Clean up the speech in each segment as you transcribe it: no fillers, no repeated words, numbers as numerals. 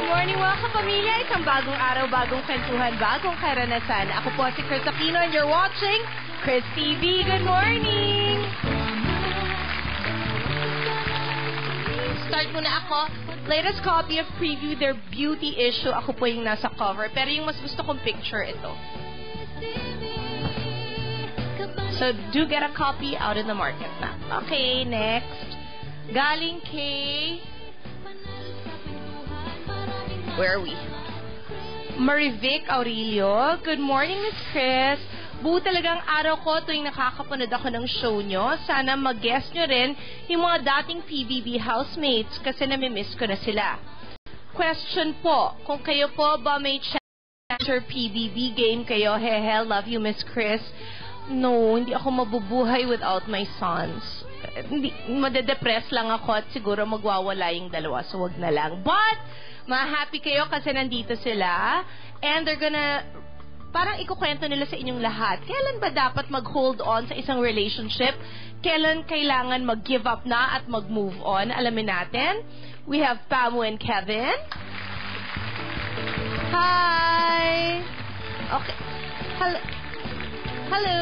morning mga kapamilya. Isang bagong araw, bagong kwentuhan, bagong karanasan. Ako po si Chris Aquino and you're watching Chris TV. Good morning! Start muna ako. Latest copy of Preview, their beauty issue. Ako po yung nasa cover. Pero yung mas gusto kong picture, ito. So, do get a copy out in the market na. Okay, next. Galing kay... Where are we? Marivic Aurelio. Good morning, Miss Chris. Buo talagang araw ko tuwing nakakapanood ako ng show nyo. Sana mag-guest nyo rin yung mga dating PBB housemates kasi namimiss ko na sila. Question po, kung kayo po ba may chance or PBB game kayo, hehe, love you, Miss Chris. No, hindi ako mabubuhay without my sons. Hindi, madedepress lang ako at siguro magwawala yung dalawa, so wag na lang. But, ma-happy kayo kasi nandito sila and they're gonna, parang ikukwento nila sa inyong lahat. Kailan ba dapat mag-hold on sa isang relationship? Kailan kailangan mag-give up na at mag-move on? Alamin natin. We have Pamu and Kevin. Hi! Okay. Hello!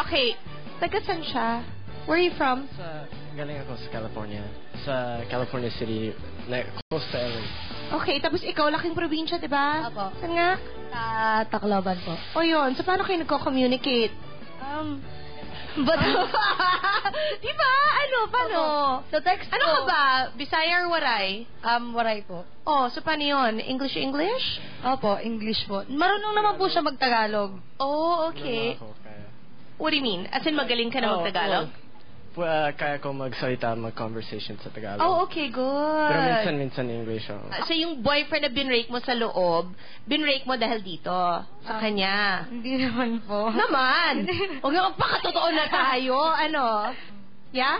Okay. Taga saan siya? Where are you from? Galing ako sa California. Sa California City, close to LA. Okay, tapos ikaw, laking probinsya, diba? Apo. Saan nga? Sa Tacloban po. O yun, so paano kayo nagko-communicate? But, diba? Ano, paano? Sa text Ano po. ka ba? Bisaya or Waray? Waray po. Oh, so paano yun? English? Opo, English po. Marunong naman po siya mag-Tagalog. Oh, okay. Ako, kaya. What do you mean? As in, magaling ka na mag-Tagalog? Kaya ko magsalita, mag-conversation sa Tagalog. Oh, okay, good. Pero minsan English ako. So, yung boyfriend na binrake mo sa loob, binrake mo dahil dito, sa kanya. Hindi naman po. Naman! Huwag nga pakatotoo na tayo. Ano? Yeah?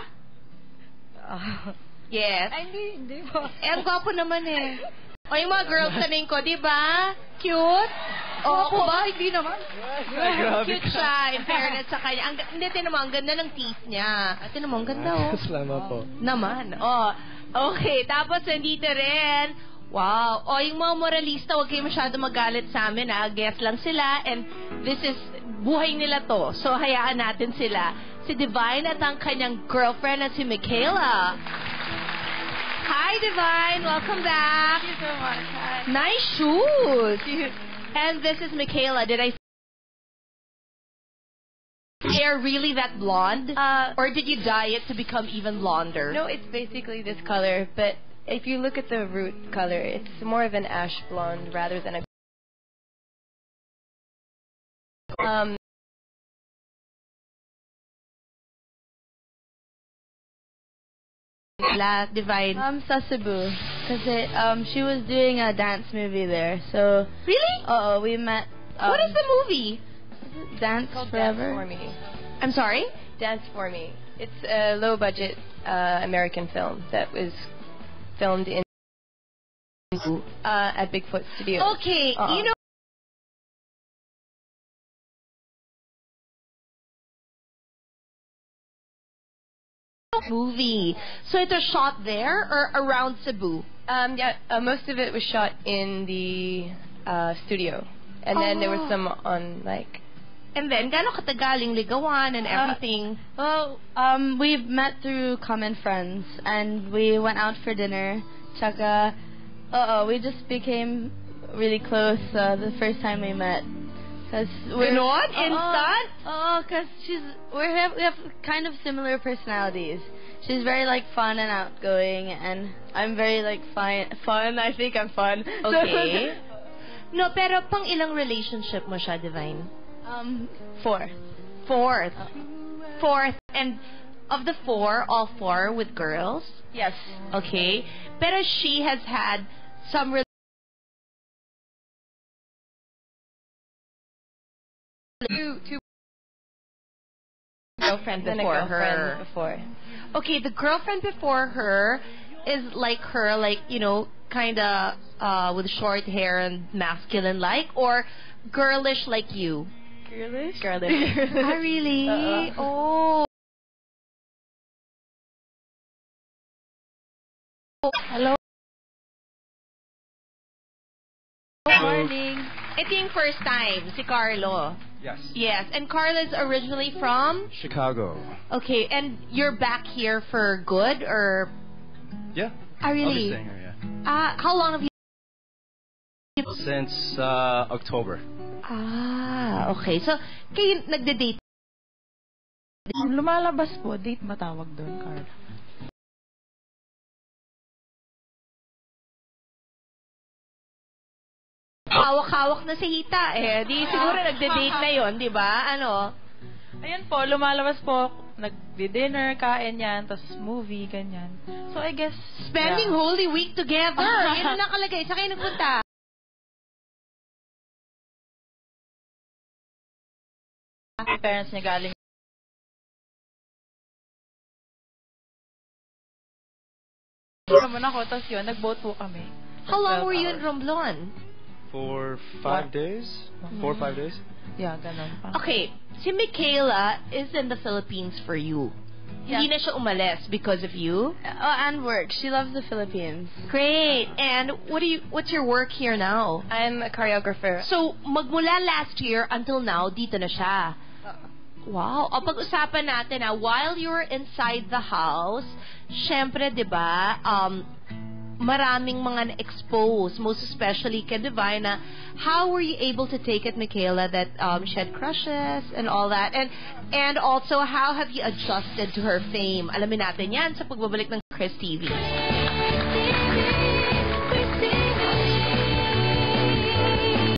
Yes. Ay, hindi po. Eh, ang gwapo naman eh. O, yung mga girls na ko, di ba? Cute? O, ako ba? Hindi naman. Cute siya, in fairness sa kanya. Hindi, tinan mo, ang ganda ng teeth niya. At tinan mo, ang ganda, oh. Salamat po. Naman. Oh, okay. Tapos, nandito rin. Wow. O, yung mga moralista, huwag kayo masyado magalit sa amin, ha. Guess lang sila. And this is, buhay nila to. So, hayaan natin sila. Si Divine at ang kanyang girlfriend na si Michaela. Hi, Divine. Welcome back. Thank you so much. Hi. Nice shoes. And this is Michaela. Did I hair really that blonde? Or did you dye it to become even blonder? No, it's basically this color, but if you look at the root color, it's more of an ash blonde rather than a... Divine. Sa Cebu. Kasi, she was doing a dance movie there. So, Really? we met. What is the movie? Dance Called Forever? Dance for Me. I'm sorry? Dance for Me. It's a low-budget American film that was filmed in at Bigfoot Studios. Okay, you know, movie. So it was shot there or around Cebu? Most of it was shot in the studio, and then there was some on like. And then, gaano katagaling ligawan and everything? Well, we met through common friends, and we went out for dinner. Tsaka, we just became really close the first time we met. Cause Ganon? Instant? Cause we have kind of similar personalities. She's very like fun and outgoing, and I'm very like fun. I think I'm fun. Okay. No, pero pang ilang relationship mo siya, Divine? Fourth. Fourth. And of the four, all four with girls? Yes. Okay. Pero she has had some Two girlfriend and a before girlfriend her. before. Okay, the girlfriend before her is like her, like, you know, kind of with short hair and masculine-like, or girlish like you? Girlish? Girlish. Ah, really? Oh. Hello? Good morning. Ito yung first time, si Carlo. Yes. Yes, and Carlo is originally from? Chicago. Okay, and you're back here for good, or? Yeah. Ah, I'll be really? staying here, How long have you? Since October. Ah, okay. So, kayo nagde-date? Lumalabas po, date matawag doon, Carla. Hawak-hawak na si Hita eh. Di siguro nagde-date na yon, di ba? Ano? Ayan po, lumalabas po, nag-dinner, kain yan, tapos movie, ganyan. So, I guess, Spending Holy Week together. Yan ang nakalagay. Sa kayo nagpunta? parents niya galing naman ako, tapos yun, nag-boat po kami. How long 12 were you in hours. Romblon? For 5 days? 4 or 5 days? Yeah, ganun pa. Okay, si Michaela is in the Philippines for you. Yeah. Hindi na siya umalis because of you? Oh, and work. She loves the Philippines. Great. And what's your work here now? I'm a choreographer. So, magmula last year until now, dito na siya. Wow. O pag-usapan natin while you were inside the house, syempre, di ba, maraming mga na-expose, most especially kay Divine, na how were you able to take it, Michaela, that she had crushes and all that? And also, how have you adjusted to her fame? Alamin natin yan sa pagbabalik ng Chris TV.